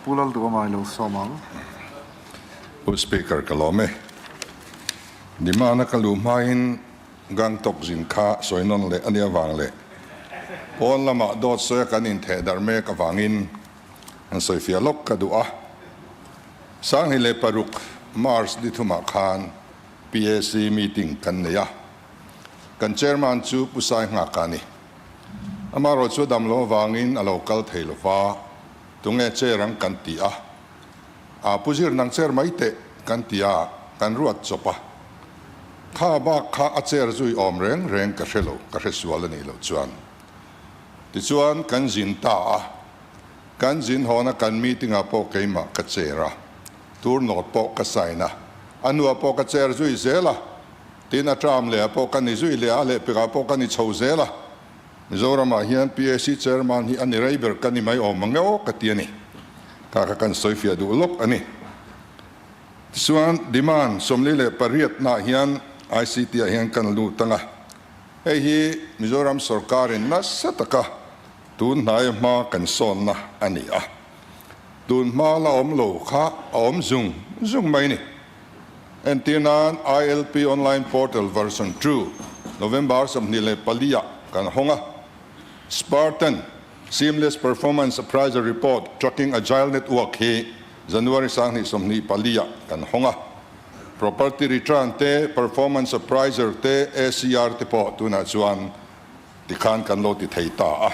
Pu Lalduhoma House. Speaker Kalome. Di mana kalumahin Gangtok Zinka soinon le ania wangle. Pon lama dot soya kanin the darme kawangin ang sawifiah lok kadua. Sang hile paruk Mars dituma khan PSC meeting kanneya. Kan chairman chu pusai ngakani. Amaro chu damlo wangin a local theilowa tunge cherang kantia. A puzir nang cher maite kantia kan ruat chopa. Kha ba kha a cher zui om reng ka hrelo ka hresual ani lo chuan. Ti chuan kan zin ta kan zin hona kan meeting a po keima ka chera. Tur not po ka saina. Anu a po ka cher zui zela. Tin a tram le a po kan ni zui le a le pika po kan ni chho zela. Mizoram a hian PSC chairman hi ani reiber kan ni mai om mangeo ka tiani. Kakakan sawifiah du lok ani. Suan demand somlile pariat na hian ICT a hian kan lu tanga. Hei hi Mizoram sarkarin na sataka tun nai ma kan son na ani a. Tun ma la om lo kha om zung mai ni. En tinan ILP online portal version 2 November somnile palia kan honga. Spartan Seamless Performance Appraisal Report Tracking Agile Network he January sangni somni palia kan honga. Property Return te Performance Appraiser te ACR te po tuna chuan tikhan kan lo ti theita a.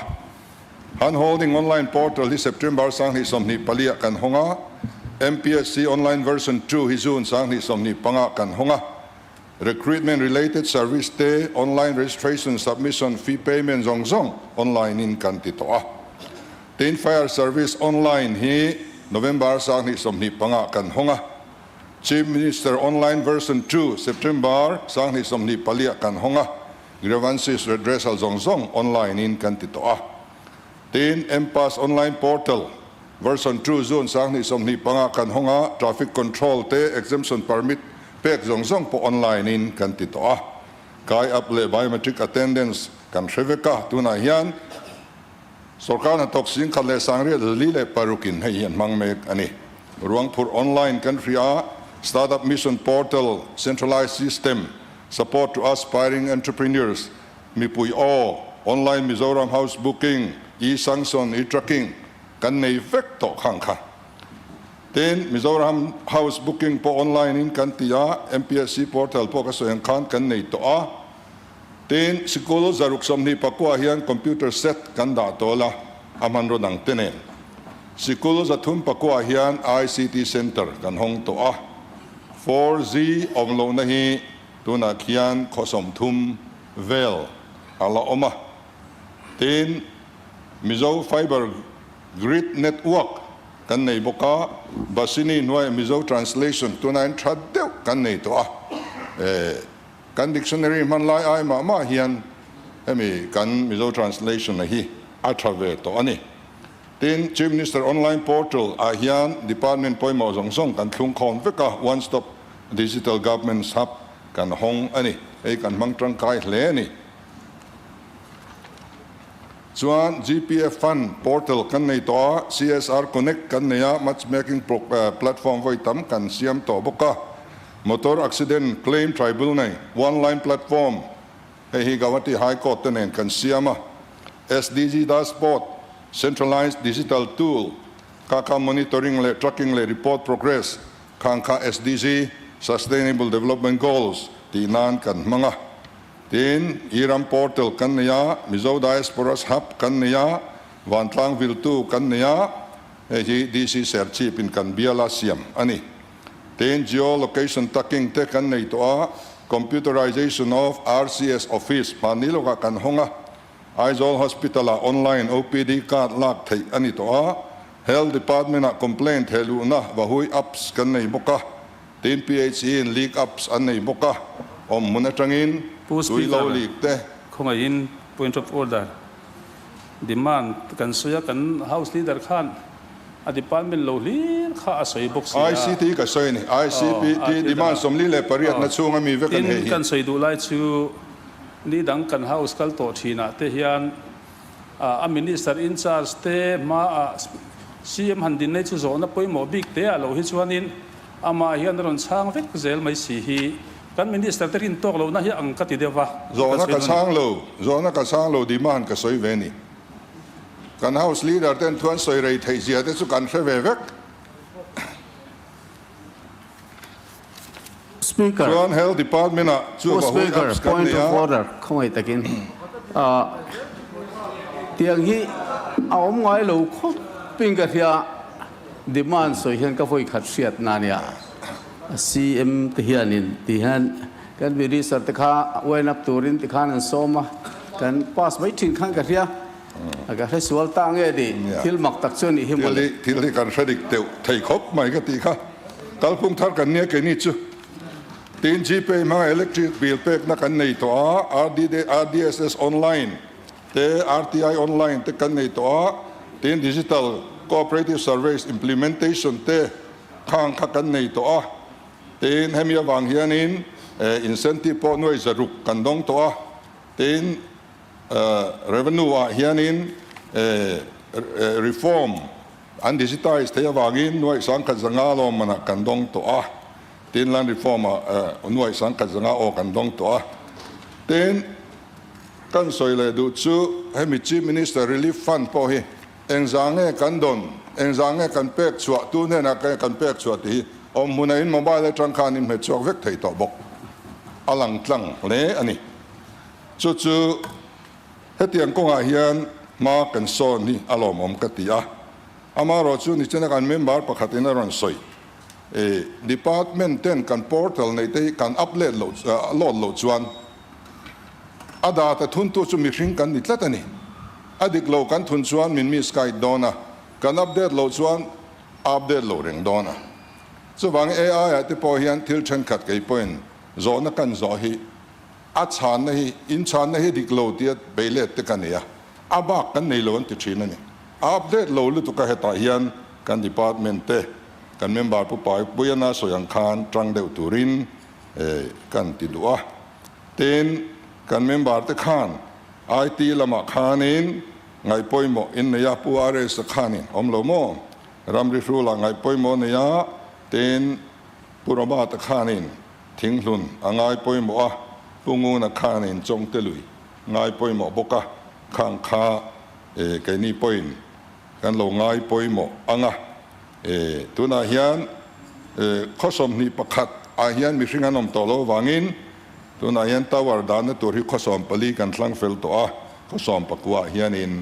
Han holding online portal hi September sangni somni palia kan honga. MPSC online version 2 hi June sangni somni panga kan honga. Recruitment related service te online registration submission fee payment zong online in kantito a. Tin fire service online hi November sangni somni panga kan honga. Chief Minister online version 2 September sangni somni palia kan honga. Grievances redressal zong online in kantito a. Tin MPAS online portal version 2 June sangni somni panga kan honga. Traffic control te exemption permit pek zong po online in kantito a. Kai aple biometric attendance kan shreveka tuna hian sarkar na toksin khalle sangre lile parukin hian mangmek ani. Ruangpur online country a startup mission portal centralized system support to aspiring entrepreneurs mipui o online Mizoram house booking e-sanction e-tracking kan nei vekto khangkha. Then Mizoram house booking po online in kantia MPSC portal po kasoyan kan nei to a. Then sikulo zaruk somni pakwa hian computer set kan da tola amanro nang tenen. Sikulo zathum pakwa hian ICT center kan hong to a. 4G omlo na hi tuna khian khosom thum vel ala oma. Then Mizo fiber grid network kan nei boka basini noi Mizo translation tunain thadeu kan nei to a kan dictionary man lai ai ma hian emi kan Mizo translation na hi athave to ani. Tin Chief Minister online portal a hian Department poimo zong kan thlung khon veka one stop digital government hub kan hong ani ei kan mangtrang kai hle ani. Chuan GPF Fund portal kan nei to CSR Connect kan neya matchmaking platform voi tam kan siam to boka. Motor accident claim tribunal nei one line platform hi Gawati High Court tenen kan siama. SDG dashboard centralized digital tool kaka monitoring le tracking le report progress kangka SDG sustainable development goals tinan kan mga. Tin Iram portal kan niya Mizo diaspora hub kan niya Wantlang Viltu kan niya DC search pin kan biala siam ani. Tin geolocation tracking te kan nei to a computerization of RCS office panilo ka kan honga. Aizol hospital online OPD card lak thei ani to a. Health department complaint helu na wahui apps kan nei boka. Tin PHE in leak apps an nei boka. Om monitoring Speaker, Kongayin, point of order. Demand kan suya kan house leader kan a department lo lin kha asoi box ICT ka soy ni ICT demand somli le pariat na chunga mi ve kan he kan soi du lai chu ni dang kan house kal to thina te hian a minister in charge te ma CM หันดินในชุโซนปอยหมอบิ๊กเตะเราฮิชวานินอามาเฮียนรอนช่างเวกเซลไม่สีฮีกันมินิสเตอร์เตอรินตกเรานะเฮียอังกัติเดวะโซนักช่างเราดีมานก็สวยเวนี่กัน House Leader เต้นทวนสวยเรย์ไทยเสียแต่สุกันเชเวเวก Speaker, ส่วน Health Department อ่ะช่วย Speaker, point of order เข้าไปตะกินเตียงที่เอาไว้เราคบปิ้งกระเทียดิมันสวยเห็นก็foiขัดเสียดนาเนี่ย CM ที่เห็นที่เห็นกันวิริสัตย์ข้าไว้นับตัวรินที่ข้านั้นสมกันpassไม่ถึงขั้นกระเทียก็ให้สวลตั้งเอดีที่มักตักชนอีกให้หมดที่การเสด็จเตวไทยคบไม่ก็ตีค่ะกัลปุ่งทัดกันเนี่ยแค่นี้จูตีนจีเปย์มาอิเล็กทริกบิลเปกนักกันในตัว RDSS ออนไลน์เต RTI ออนไลน์เตกันในตัวตีน Digital Cooperative Service Implementation เตข้างกันในตัวตีนให้มีวางเฮียนินincentive พอหน่วยสรุปกันดงตัวตีนrevenue เฮียนินreform อัน digitize เทียวางินหน่วยสังกัดสังอาลมันกันดงตัวตีน land reform หน่วยสังกัดสังอาอกันดงตัวตีนกันสวยเลยดูชูให้มี Chief Minister Relief Fund พอให้เอ็งจางเงกันดนเอ็งจางเงกันเปกชัวตูเนี่ยนักกันเปกชัวที่มุนอินโมบายและจังคานิมเหตุชัวเวกไทยต่อบกอลังตังเลยอันนี้จู่เฮตียงกงอาเฮียนมากันโซนนี่อารมณ์อมกติอาอามารอจู่นี่เช่นกันเมมเบอร์ประคัตินรันสอยDepartmental กัน portal ในที่กันอัปโหลดโหลดจวนอาดาแต่ทุนตัวจุมิริงกันนิดละนี่อดีตเรากันทุนจวนมินมีสกายดอนะกันอัปเดตโหลดจวนอัปเดตโหลดเร่งดอนะส่วน AI ที่พอเฮียนทิลเชนขัดไกปอยน์โซนกันโซฮีอัชานนี่อินชานนี่ดิกโลเดียเบลเลตกันเนี่ยอาบักกันในโลนติดชินนี่อัปเดตโหลดตุกะเหตุเฮียนกัน Departmental กันเมมเบอร์ผู้ป่วยปุยนาสยังคานตรังเดวตูรินกันติดวัวเต็นกันเมมเบอร์ตะคานIT ละมาคานินไงป่วยโมอินเนียผู้อาเรสคานินอมโลโมรำริฟูละไงป่วยโมเนียเต็นปุระบาตะคานินทิ้งลุนไงป่วยโมอะปุงูนักคานินจงเตลุยไงป่วยโมบกะข้างคาแกนี่ป่วยกันโลไงป่วยโมอ่างะตัวนาเฮียนข้อสมนิปขัดอาเฮียนมิชิงานอมตโลวางินตัวนาเฮียนตาวารดานตัวที่ข้อสมปลีกันทั้งเฟลตัวข้อสมปกว่าเฮียนิน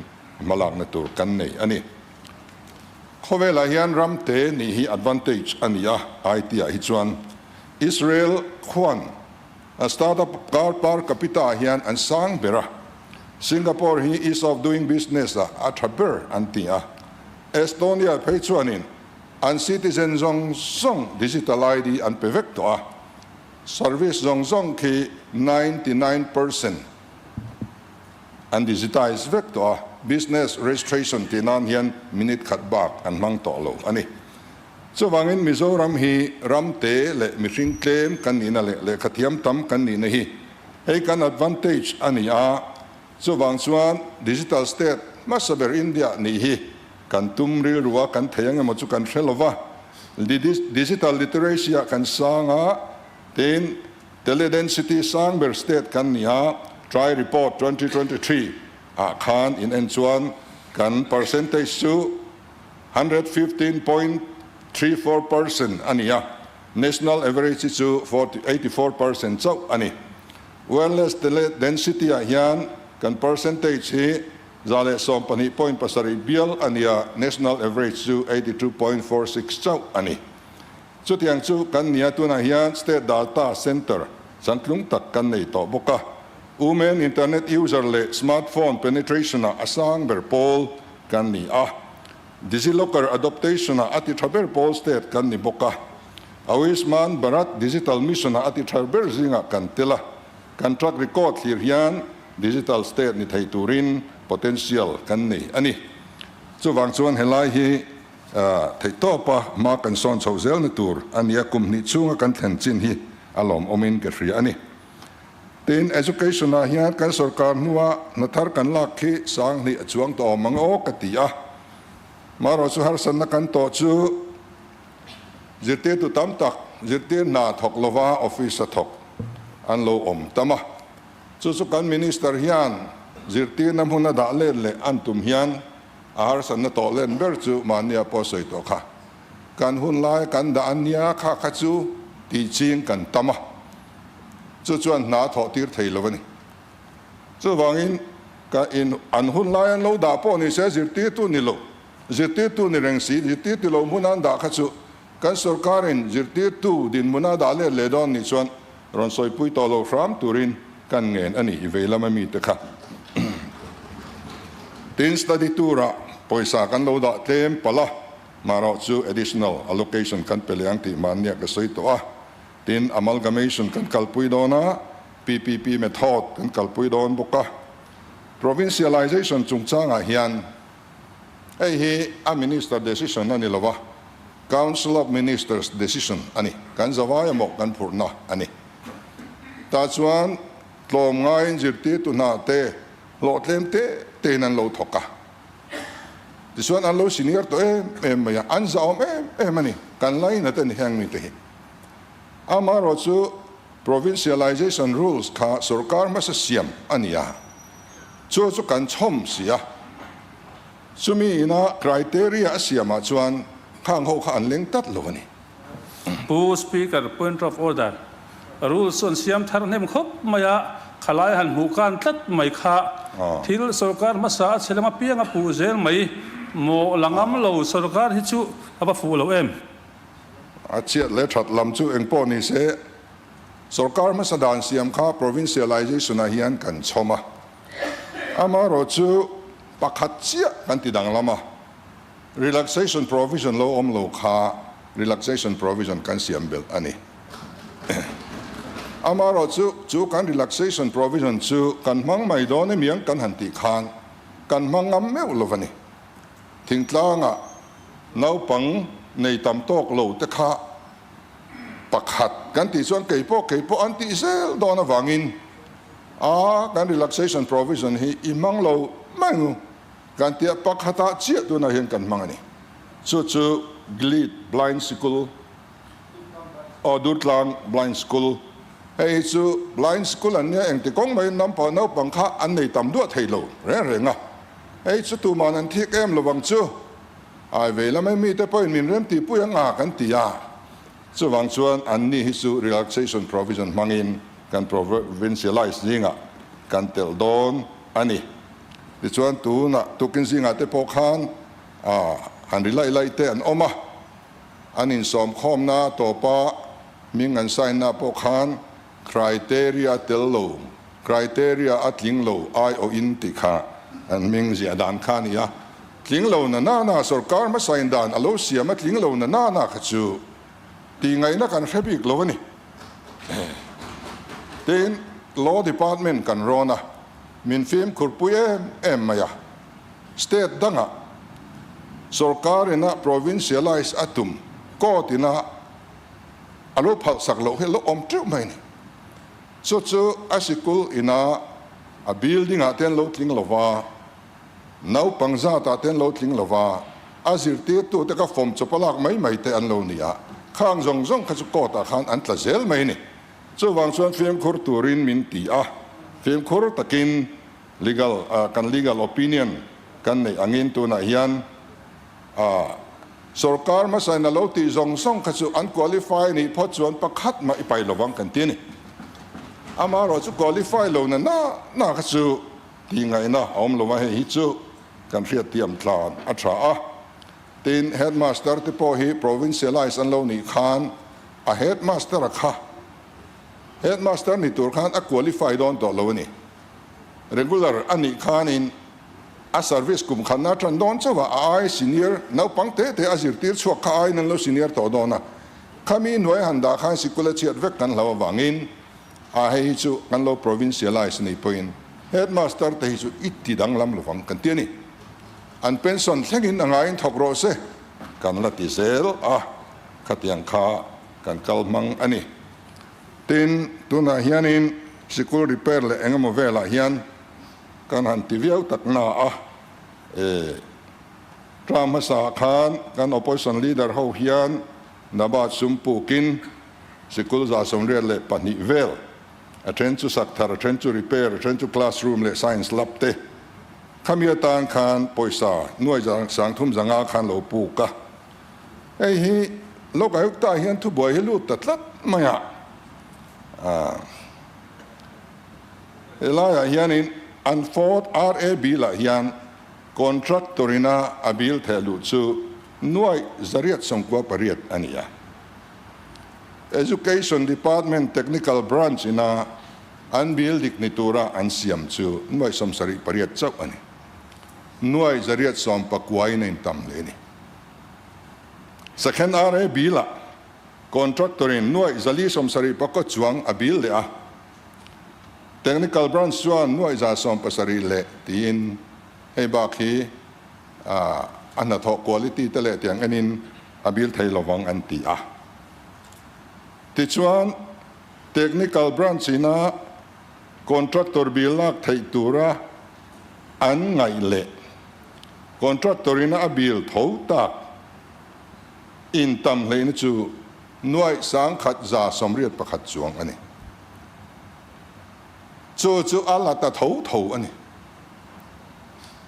มาลักนตัวกันนี่อันนี้ข้อเวลาเฮียนรำเตนี่ฮี advantage อันนี้ไอทีฮิจวนอิสราเอลควันสตาร์ทอัพการปาร์คพิตาเฮียนอันสังเบระสิงคโปร์ฮี ease of doing business อัตเบอร์อันที่เอสโตเนียเพจวนนินอัน citizen ซง digital ID อันเปเวกตัว service ซงคือ 99% อัน digitize เวกตัว business registration ที่นั่นเห็น minute cut back อันมั่งต่อโลอันนี้ส่วนบางอินมิโซรัมฮีรัมเตเลมิชิงเคลมกันนี่นั่นเลขัดเทียมตั้มกันนี่นะฮีให้กัน advantage อันนี้ส่วนบางส่วน digital state มาสเบอร์อินเดียนี่ฮีกันตุ้มริรัวกันเทียงมาจุกันเชลวะ digital literacy กันสร้างเต็น tele density สร้างเบอร์ state กันนี่try report 2023คานอินเอ็นชวนกัน percentage สู 115.34% อันนี้national average สู 84% เจ้าอันนี้ wellness tele density ยันกัน percentage ที่จะเลสอมปันหิพอยน์ภาษาริบิลอันนี้ national average สู 82.46 เจ้าอันนี้สุดที่ยังสูกันนี้ตัวนั้นยัน state data center สังคมตักกันในต่อบกะwomen internet user เลย smartphone penetration อาสังเบอร์โพลกันนี้Digilocker adaptation ati traber poll state kan ni boka awisman barat digital mission ati traber zinga kan tela kan track record hirhian digital state ni thaiturin potential kan ni ani chuwang chuan helai hi thaitopa ma kan son chhozel na tur ania kum ni chunga kan thlen chin hi alom omin ke ri ani tin education a hian kan sarkar nuwa na thar kan lak khi sang ni chuang to mango katia mà rồi chú har san na kan to chú zirte tu tam tak zirte na thok lova office thok an lo om tama chú kan minister hian zirte nam huna da le an tum hian a har san na to len ber chu mania po soi to kha kan hun lai kan da ania kha kha chu ti ching kan tama chu chuan na tho tir thei lo ni chu wangin ka in an hun lai an lo da po ni se zirte tu ni lo zirte tu ni reng si zirte tu lo mun an da kha chu kan sarkarin zirte tu din muna da le don ni chuan ron soi pui to lo ram turin kan ngen ani veilama mi te kha tin study tura poisa kan lo da tem pala maro chu additional allocation kan peliang ti mania ka soi to a tin amalgamation kan kalpui dona PPP method kan kalpui don boka provincialization chungchanga hian ei hi a minister decision ani lova council of ministers decision ani kan zawaya mok kan phurna ani ta chuan tlom ngai jirti tu na te lo tlem te nan lo thoka ti chuan an lo senior to em ya an zaom em ani kan lai na ten hang mi te hi amaro chu provincialization rules kha sarkar ma sa siam ania chu kan chom sia sumi ina criteria siama chuan khang ho kha an leng tat lo ni Pu speaker point of order rules on siam thar nem khop maya khalai han mukan tat mai kha thil sarkar ma sa chelama pianga pu zel mai mo langam lo sarkar hi chu aba fu lo em achiat le that lam chu engpo ni se sarkar ma sadan siam kha provincialization a hian kan choma amaro chu pakhat chia kan ti dang lama relaxation provision lo om lo kha relaxation provision kan siam bel ani amaro chu kan relaxation provision chu kan mang mai do ne miang kan han ti khan kan mangam meu lo vani thingtlanga nau pang nei tam tok lo te kha pakhat kan ti chuan keipo an ti sel do na wangin kan relaxation provision hi imang lo mangu kan ti pakhata chia tu na hian kan mangani chu glit blind school or dutlang blind school hey chu blind school an ne eng ti kong mai nam pa no pang kha an nei tam du thei lo re nga hey chu tu man an thik em lo wang chu ai ve la mai mi te point min rem ti pu yang a kan ti ya chu wang chuan an ni hi chu relaxation provision mangin kan provincialize zinga kan tel don ani ti chuan tu na tukin zinga te po khan han rilai te an oma anin som khom na to pa ming an sign na po khan criteria tel lo criteria atling lo ai o in ti kha an ming zia dan khan ya tling lo na sarkar ma sign dan alo siam atling lo na khachu ti ngai na kan khabik lo ni ten law department kan rona min film kurpuye maya state danga sarkar ina provincialize atum ko tina alo phal sak lo he lo om tru mai ni so chu asikul ina a building a ten lo tling lova nau pangza ta ten lo tling lova azir te tu te ka form chopalak mai te an lo nia khang zong kha chu ko ta khan an tla zel mai ni chu wang chuan film khur turin min ti a film khur takin legal kan legal opinion kan nei angin tu na hian sarkar ma sai na lo ti zong song kha chu unqualified ni pho chuan pakhat ma ipai lowang kan ti ni ama ro chu qualify lo na kha chu ti ngai na om lo ma hi chu kan riat tiam tlan a tha a tin headmaster te po hi provincialize an lo ni khan a headmaster a kha headmaster ni tur khan a qualified on to lo ni regular ani khan in a service kum khan na tran don chawa ai senior no pangte te azir tir chu kha ai nan lo senior to dona khami noi handa khan sikula chiat vek kan lo wangin a hei chu kan lo provincialize ni point headmaster te chu itti dang lam lo wang kan ti ni an pension thlengin angai thok ro se kan la ti zel khatiang kha kan kalmang ani tin tuna hianin sikul repair le engamo vela hian kan han ti viau tak na ตรามภาษาขานกัน opposition leader เฮาเฮียนนบาสุมปูกินสกุลจาสมเรียนเละปนิเวลเทรนจูสักทาร์เทรนจูรีเพย์เทรนจูคลาสรูมเละ science lab เตขมีตานขานปอยสาหน่วยสังทุ่มสังอาขานเหลาปูกะไอ้ฮีโลกอายุตาเฮียนทุบวยให้ลูกตัดลัดไม่อะลายเฮียนินอันฟอร์ด RAB ละเฮียนคอนทรัคตอรินาอบิลเทลูซูหน่วยจริยสมควรปริยัติอันนี้ Education Department Technical Branch นะอันบิลดิกนิตูระอันเสียมซูหน่วยสมสริปริยัติเจ้าอันนี้หน่วยจริยสมปกไว้ในตำเลยนี่ Second RAB ละคอนทรัคตอรินหน่วยจริยสมสริปกจวงอบิลเลยอะTechnical branch ส่วนหน่วยจะส่งภาษาเละที่อินให้บาคีอันนั้นทอ quality แต่เละที่อันนี้อบิลไทยระวังอันตีที่ส่วน Technical branch นะ contractor บิลลักไทยตัวระอันไงเละ contractor นะอบิลทอตักอินตำเลยนะจูหน่วยสังขัดจะสมเรียดประคัดจวงอันนี้จู่ๆอะไรแต่头อันนี้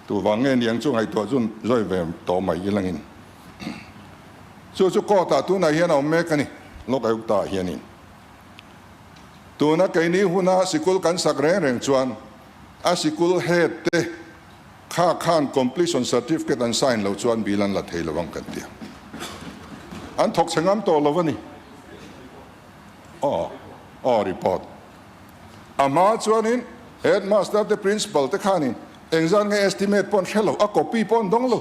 ตัววางเงินยังจู่ให้ตัวจุนร้อยเวมตัวใหม่ยังไงจู่ๆก็ตาตัวไหนเห็นเอาเมกันนี่โลกอายุตาเห็นนี่ตัวนักไก่นี้หัวหน้าสิกุลกันสักแรงจวนอาสิกุลเฮดเตค่าข้าน completion certificate อัน sign เราจวนบิลันละเทระวังกันเดียวอันถกเชงามตัวเราวะนี่รีพอร์ตอามาชวนิน headmaster the principal แต่ข้านินเอ็งจะไง estimate ปอนเชลล์copy ปอนดงโล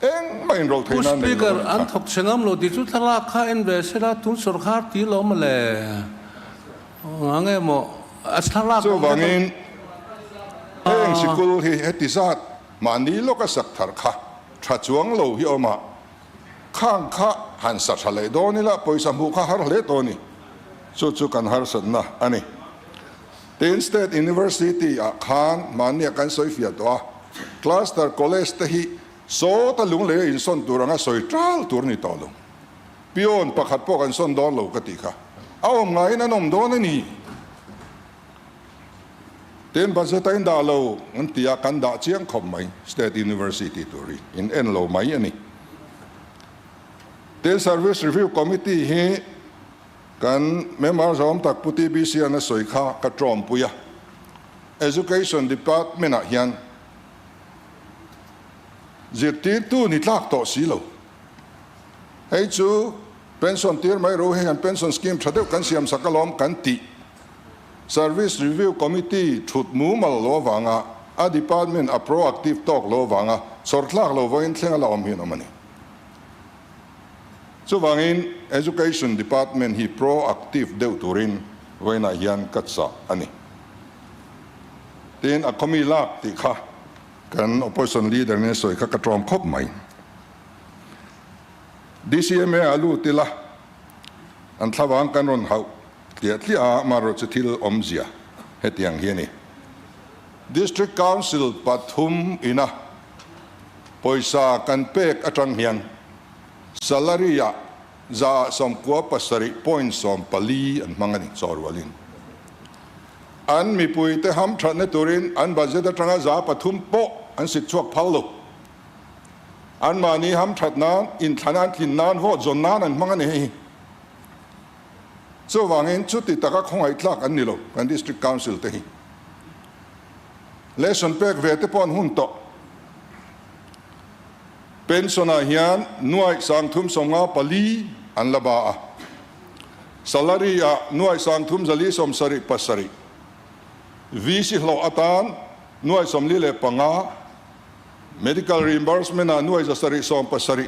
เอ็งไม่รู้ที่นั่นเลย speaker อันทกเชงามโลดิจุทลาค่า invest ละทุนสุรคาตีล้อมเลยงั้นไงโมอัศลาจู่วังอินเอ็งสิกุลที่เฮติซัดมันนี่โลกสักทาร์ค่ะชัดจวงโลฮิออกมาข้างข้าหันสัตว์เลยโดนี่ละปอยสมุข้าหาเลยโดนี่จู่ๆกันหาสัตว์นะอันนี้State University ขานมันเนี่ยกันสอยฟิยตัว Cluster College ที่โซตลุงเลยอินส่วนตัวนั้นสอยจ้าตัวนี้ต่อลงพิอนประคัดพวกกันส่วนดอลลกติค่ะเอาไงนั่นอมโดนนี่บัสตัยดาลอันที่อากันด่าเชียงคมไหม State University ตัวนี้อินเอ็นโลไหมอันนี้Service Review Committee เฮกันเมื่อมาสอมตักพุทธิบิเซียนสวยข้ากระจอมปุย Education Department เฮียนจิตติตู้นิทักต่อสีโลให้จู pension ที่ไม่รู้ให้กัน pension scheme ชัดเจนกันเสียมสักล้อมกันติ Service Review Committee ชุดมูมาโลวังอ่ะ Department อ่ะ proactive talk โลวังอ่ะสอดลักโลวันเที่ยงเราไม่เห็นมันนี่ส่วนin Education Department ที่ proactive เดือดตุรินไว้ในยันกัดสะอันนี้ทีนี้ก็มีลักที่ข้ากัน opposition leader เนี่ยสวยข้ากระทรวงครบไหม DCMA อาลูติละอันทวางกันรอนเขาเดียดที่มารถทิลอมเสียเหตุอย่างนี้ District Council ปทุมอินะปอยสากันเป็กอัจฉริยะsalary จะสมควรภาษา point สมปลีอันมังนี่สอรวลินอันมีปุยเตหัมชันในตุรินอันบัจเจตตรังจะปทุมโปอันสิชวกพัลลุอันมานี้หัมชัดนั้นอินทนันทินนานวอจนนานอันมังนี่ส่วนวางเงินชุดที่ตะกักของไอ้ทลักอันนี้โลกัน District Council เตหิเลสันเป็กเวทปอนหุ่นโตเป็นส่วนเฮียนหน่วยสังทุมสมงาปลีอันละบาsalary หน่วยสังทุมจะลีสมสริปัสริวิสิโลอัตานหน่วยสมลีเลปังา medical reimbursement หน่วยจะสริสมปัสริ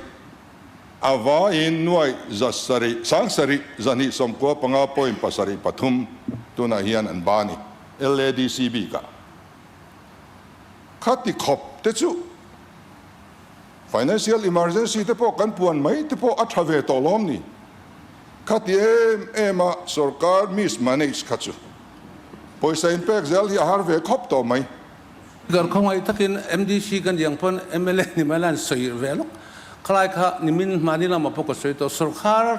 อาวาอินหน่วยจะสริสังสริจะนิสมกัวปังาปอยปัสริปทุมตัวนาเฮียนอันบานี LADCB กะขัดที่ขบเตจูfinancial emergency ที่พวกกันป่วนไหมที่พวกอัฐเวตล้อมนี่ขัดมาสรการ mismanage ขัดจูพอยใส่อิมแพกเซลที่หาเวครบต่อไหม Gar kong ay takin MDC kan yang pon MLA ni malan soy velok คลายค่ะนิมินมานี่เรามาพบกับสุดตัวสุรคาร์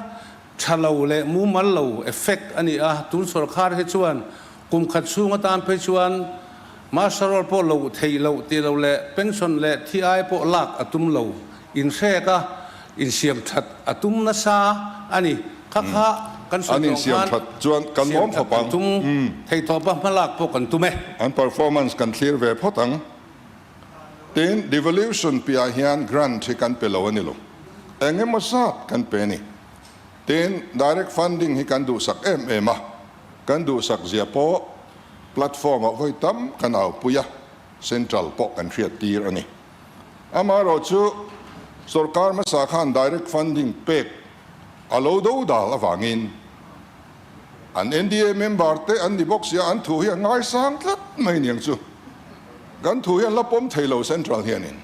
ชาลาวเล่มูมันลาวเอฟเฟกต์อันนี้ตุนสุรคาร์ให้ชวนกุมขัดสู้มาตามไปชวนมาสรอลพอลาวเทยลาวตีลาวเล่เพนชั่นเล่ที่ไอพอลักอตุมลาวอินเชกะอินเสียมชัดอตุมนัสซาอันนี้ข้ากันสุดตรงนั้นจวนกันล้อมพปังตุมเทยทอปะมาลักพวกกันตุมอัน performance กันเคลียร์เวพอตังเต็น devolution ปีอาเฮียน grant ที่กันเปล่านี่ลูกเองมาสักกันเป็นนี่เต็น direct funding ที่กันดูสักมากันดูสักเสียโป platform เอาไว้ตั้มกันเอาปุยะ central ปกันเคลียร์ตีอันนี้อามาเราชูสุรการมาสักขัน direct funding เป็กอาโลดูดาลฟังอินอัน NDA member เตอันดีบอกเสียอันถูกยังไงสังลัดไม่เนียงจูกันถูกยังรับผมเทโลเซ็นทรัลเฮียนิน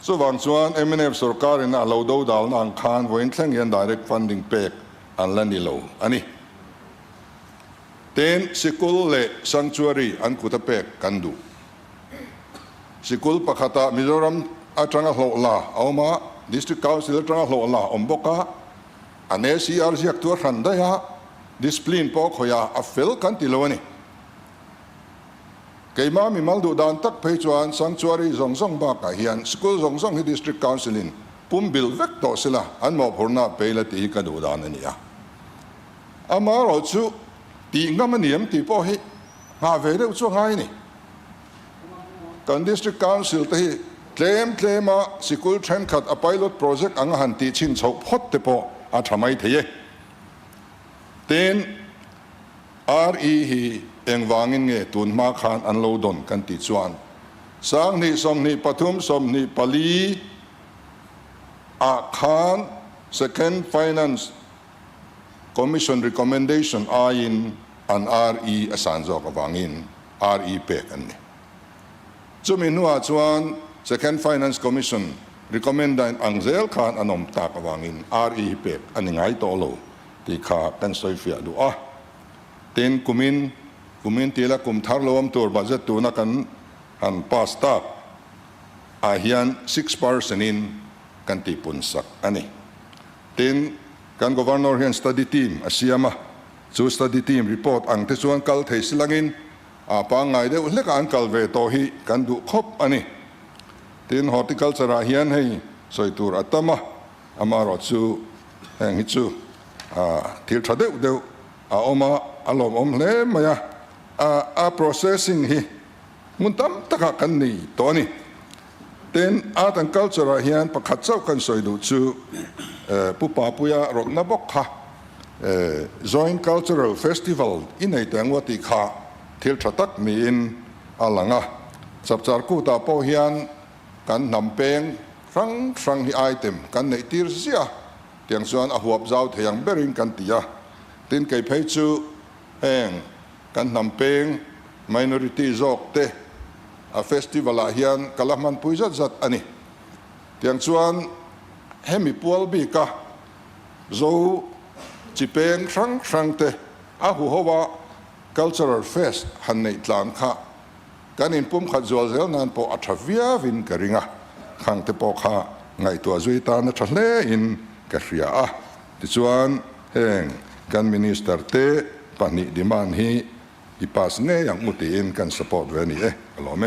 ส่วนส่วน MNF สุรการินอาโลดูดาลนังคานวันแข่งยัน direct funding เป็กอันลันนิโลอันนี้เต็นสิกุลเล่ sanctuary อันกุตเป็กกันดูสิกุลปะขัตามิโซรัมอาจังหโลลาเอามา district council จังหโลลาอมบกะอัน ACR เรียกตัวขันได้ฮะ discipline ปอกขยาอัฟเฟลกันติโลนี่เกี่ยมามีมัลดูดานตักไปจวน sanctuary ส่งบากะเฮียน school ส่งที่ district council นปุ่มบิลเวกโตสิละอันมอบหัวหน้าไปละตีกันดูดานนี่อ่ะอามาเราชูตีงั้นมันเนียมตีพอให้หาเวรช่วงไงนี่กัน district council ที่เคลมมา school train cut a pilot project อังหันตีชินชกพดเตปออาทำไมเทียเต็น RE ฮีเองวางินเงตุนมาคานอันโลดอนกันติดส่วนสังนิสมนิปทุมสมนิปลีอาคาร second finance commission recommendation อายินอัน RE อสันจอกวางิน RE เปกันนี่จุมินัวส่วน second finance commission recommend อังเซลคานอันอมตากวางิน RE เปกอันนี้ไงโตโลที่ขากันซอยเฟียดูเต็นกุมินตีละกุมทาร์ลวมตัวบัจตุนักันหันพาสต้าอาเฮียน 6% อินกันตีปุ่นสักอันนี้เต็นกัน governor เฮียน study team อาเซียมาจู study team report อังเทส่วนกัลเทสลังอินปางไงเดียวเล็กอันกัลเวโตฮีกันดูครบอันนี้เต็น horticulture อาเฮียนให้สวยตัวอัตมาอามารอจูแห่งฮิจูทิลทะเดียวอมาอารมณ์เล่มายาprocessing ฮีมุนตั้มตะกักันนี่ตัวนี้เต็นart and culture เฮียนประคัดเจ้ากันสวยดูจูผู้ป่าปุยารถนับกค่ะjoint cultural festival อินในแต่งวัติค่ะทิลทะตักมีอินอาลังสับจาร์กูตาโปเฮียนกันนำเป็งฟังที่ไอเทมกันในทีร์เสียเตียงส่วนอาหัวเจ้าเทียงเบริงกันตียตินไก่เพจูแห่งกันนำเป็ง minority จอกเตเฟสติวัลเฮียนกะละมันปุยจัดอันนี้เตียงส่วนเฮมิปัวลบีกะโจจิเป็งฟังเตอาหัวว่า cultural fest ฮันในตลาดค่ะกันอินปุ่มขัดจวลเซลนันพออัฐวิยาวินกริงะขังเตปอค่ะไงตัวจุยตานะทะเลอินกะเสียติส่วนแห่งกันมินิสเตอร์เตปนิดิมันฮีอีปัสเนยังมุติอินกันสปอร์ตเวนี่อร่อยไหม